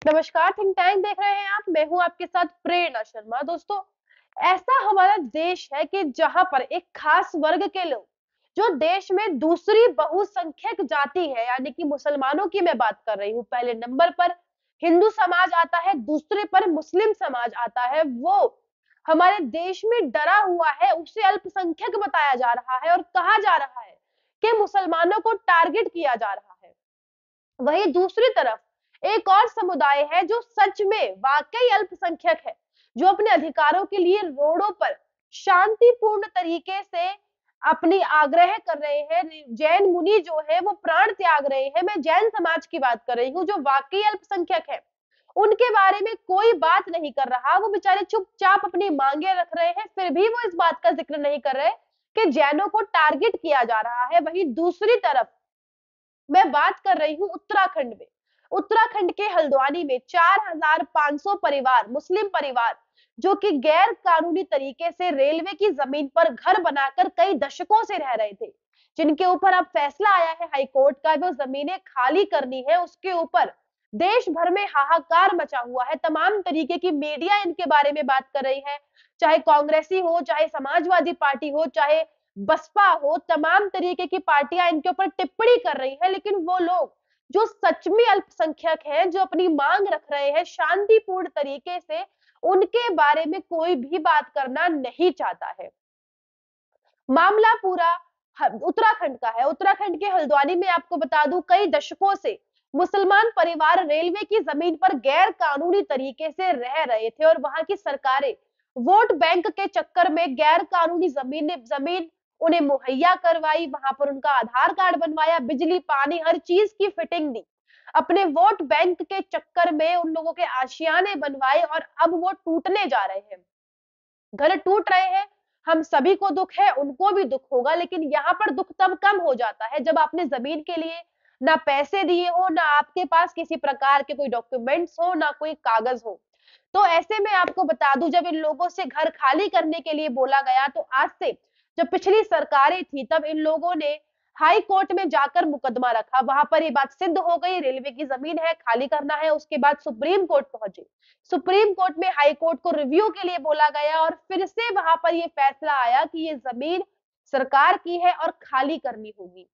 नमस्कार, think tank देख रहे हैं आप। मैं हूं आपके साथ प्रेरणा शर्मा। दोस्तों, ऐसा हमारा देश है कि जहां पर एक खास वर्ग के लोग जो देश में दूसरी बहुसंख्यक जाति है, यानी कि मुसलमानों की मैं बात कर रही हूँ। पहले नंबर पर हिंदू समाज आता है, दूसरे पर मुस्लिम समाज आता है। वो हमारे देश में डरा हुआ है, उसे अल्पसंख्यक बताया जा रहा है और कहा जा रहा है कि मुसलमानों को टारगेट किया जा रहा है। वहीं दूसरी तरफ एक और समुदाय है जो सच में वाकई अल्पसंख्यक है, जो अपने अधिकारों के लिए रोडों पर शांतिपूर्ण तरीके से अपनी आग्रह कर रहे हैं। जैन मुनि जो है वो प्राण त्याग रहे हैं। मैं जैन समाज की बात कर रही हूँ, जो वाकई अल्पसंख्यक है। उनके बारे में कोई बात नहीं कर रहा। वो बेचारे चुपचाप अपनी मांगे रख रहे हैं, फिर भी वो इस बात का जिक्र नहीं कर रहे कि जैनों को टारगेट किया जा रहा है। वहीं दूसरी तरफ मैं बात कर रही हूँ उत्तराखंड में। उत्तराखंड के हल्द्वानी में 4500 परिवार, मुस्लिम परिवार, जो कि गैर कानूनी तरीके से रेलवे की जमीन पर घर बनाकर कई दशकों से रह रहे थे, जिनके ऊपर अब फैसला आया है हाईकोर्ट का, वो जमीनें खाली करनी है। उसके ऊपर देश भर में हाहाकार मचा हुआ है। तमाम तरीके की मीडिया इनके बारे में बात कर रही है, चाहे कांग्रेसी हो, चाहे समाजवादी पार्टी हो, चाहे बसपा हो। तमाम तरीके की पार्टियां इनके ऊपर टिप्पणी कर रही है। लेकिन वो लोग जो सच में अल्पसंख्यक हैं, जो अपनी मांग रख रहे हैं शांतिपूर्ण तरीके से, उनके बारे में कोई भी बात करना नहीं चाहता है। मामला पूरा उत्तराखंड का है। उत्तराखंड के हल्द्वानी में आपको बता दूं, कई दशकों से मुसलमान परिवार रेलवे की जमीन पर गैर कानूनी तरीके से रह रहे थे और वहां की सरकारें वोट बैंक के चक्कर में गैर कानूनी जमीन उन्हें मुहैया करवाई। वहां पर उनका आधार कार्ड बनवाया, बिजली पानी हर चीज की फिटिंग दी। अपने वोट बैंक के चक्कर में उन लोगों के आशियाने बनवाए और अब वो टूटने जा रहे हैं। घर टूट रहे हैं। हम सभी को दुख है, उनको भी दुख होगा। लेकिन यहाँ पर दुख तब कम हो जाता है जब आपने जमीन के लिए ना पैसे दिए हो, ना आपके पास किसी प्रकार के कोई डॉक्यूमेंट्स हो, ना कोई कागज हो। तो ऐसे में आपको बता दूं, जब इन लोगों से घर खाली करने के लिए बोला गया, तो आज से जब पिछली सरकारें थी तब इन लोगों ने हाई कोर्ट में जाकर मुकदमा रखा। वहां पर ये बात सिद्ध हो गई, रेलवे की जमीन है, खाली करना है। उसके बाद सुप्रीम कोर्ट पहुंचे। सुप्रीम कोर्ट में हाई कोर्ट को रिव्यू के लिए बोला गया और फिर से वहां पर ये फैसला आया कि ये जमीन सरकार की है और खाली करनी होगी।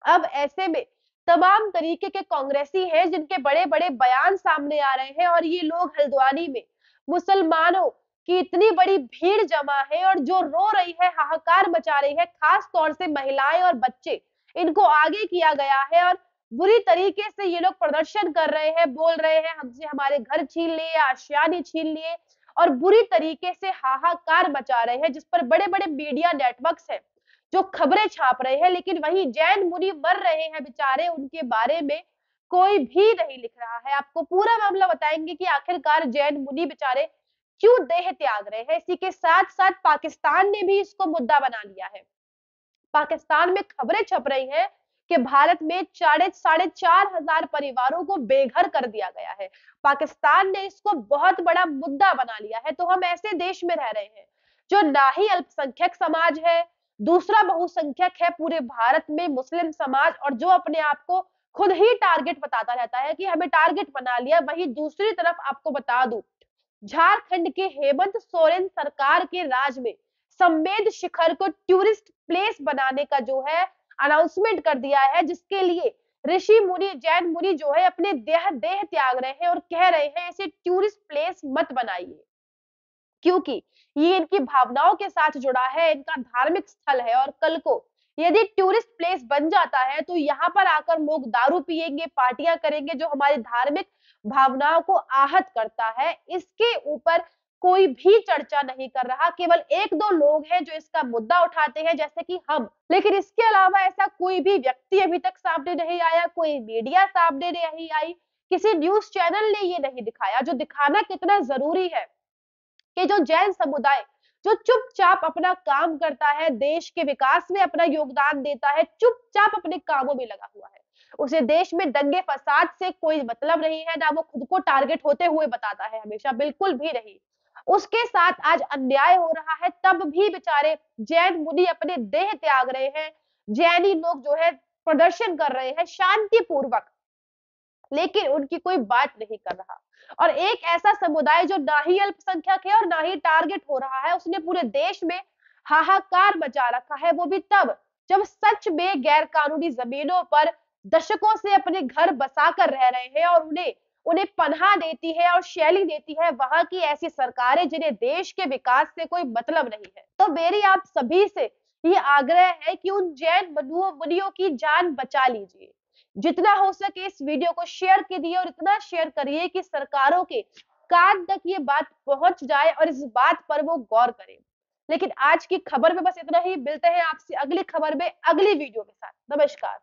अब ऐसे में तमाम तरीके के कांग्रेसी हैं जिनके बड़े बड़े बयान सामने आ रहे हैं और ये लोग हल्द्वानी में मुसलमानों की इतनी बड़ी भीड़ जमा है और जो रो रही है, हाहाकार मचा रही है, खास तौर से महिलाएं और बच्चे, इनको आगे किया गया है और बुरी तरीके से ये लोग प्रदर्शन कर रहे हैं, बोल रहे हैं हमसे हमारे घर छीन लिए, आशियाने छीन लिए और बुरी तरीके से हाहाकार मचा रहे हैं, जिस पर बड़े बड़े मीडिया नेटवर्क्स हैं जो खबरें छाप रहे हैं। लेकिन वहीं जैन मुनि मर रहे हैं बेचारे, उनके बारे में कोई भी नहीं लिख रहा है। आपको पूरा मामला बताएंगे कि आखिरकार जैन मुनि बेचारे क्यों देह त्याग रहे हैं। इसी के साथ साथ पाकिस्तान ने भी इसको मुद्दा बना लिया है। पाकिस्तान में खबरें छप रही हैं कि भारत में साढ़े चार हजार परिवारों को बेघर कर दिया गया है। पाकिस्तान ने इसको बहुत बड़ा मुद्दा बना लिया है। तो हम ऐसे देश में रह रहे हैं जो ना ही अल्पसंख्यक समाज है, दूसरा बहुसंख्यक है पूरे भारत में मुस्लिम समाज, और जो अपने आप को खुद ही टारगेट बताता रहता है कि हमें टारगेट बना लिया। वहीं दूसरी तरफ आपको बता दूं, झारखंड के हेमंत सोरेन सरकार के राज में संवेद शिखर को टूरिस्ट प्लेस बनाने का जो है अनाउंसमेंट कर दिया है, जिसके लिए ऋषि मुनि, जैन मुनि जो है अपने देह देह त्याग रहे हैं और कह रहे हैं इसे टूरिस्ट प्लेस मत बनाइए, क्योंकि ये इनकी भावनाओं के साथ जुड़ा है, इनका धार्मिक स्थल है। और कल को यदि टूरिस्ट प्लेस बन जाता है तो यहाँ पर आकर लोग दारू पिएंगे, पार्टियां करेंगे, जो हमारी धार्मिक भावनाओं को आहत करता है। इसके ऊपर कोई भी चर्चा नहीं कर रहा। केवल एक दो लोग हैं जो इसका मुद्दा उठाते हैं, जैसे कि हम। लेकिन इसके अलावा ऐसा कोई भी व्यक्ति अभी तक सामने नहीं आया, कोई मीडिया सामने नहीं आई, किसी न्यूज चैनल ने ये नहीं दिखाया, जो दिखाना कितना जरूरी है कि जो जैन समुदाय जो चुपचाप अपना काम करता है, देश के विकास में अपना योगदान देता है, चुपचाप अपने कामों में लगा हुआ है, उसे देश में दंगे फसाद से कोई मतलब नहीं है, ना वो खुद को टारगेट होते हुए बताता है, हमेशा बिल्कुल भी नहीं। उसके साथ आज अन्याय हो रहा है, तब भी बेचारे जैन मुनि अपने देह त्याग रहे हैं। जैनी लोग जो है प्रदर्शन कर रहे हैं शांतिपूर्वक। लेकिन उनकी कोई बात नहीं कर रहा। और एक ऐसा समुदाय जो ना ही अल्पसंख्यक है और ना ही टारगेट हो रहा है, उसने पूरे देश में हाहाकार मचा रखा है, वो भी तब जब सच में गैर कानूनी जमीनों पर दशकों से अपने घर बसाकर रह रहे हैं और उन्हें उन्हें पनाह देती है और शैली देती है वहां की ऐसी सरकारें जिन्हें देश के विकास से कोई मतलब नहीं है। तो मेरी आप सभी से ये आग्रह है कि उन जैन मुनियों की जान बचा लीजिए। जितना हो सके इस वीडियो को शेयर कीजिए और इतना शेयर करिए कि सरकारों के कान तक ये बात पहुंच जाए और इस बात पर वो गौर करें। लेकिन आज की खबर में बस इतना ही। मिलते हैं आपसे अगली खबर में अगली वीडियो के साथ। नमस्कार।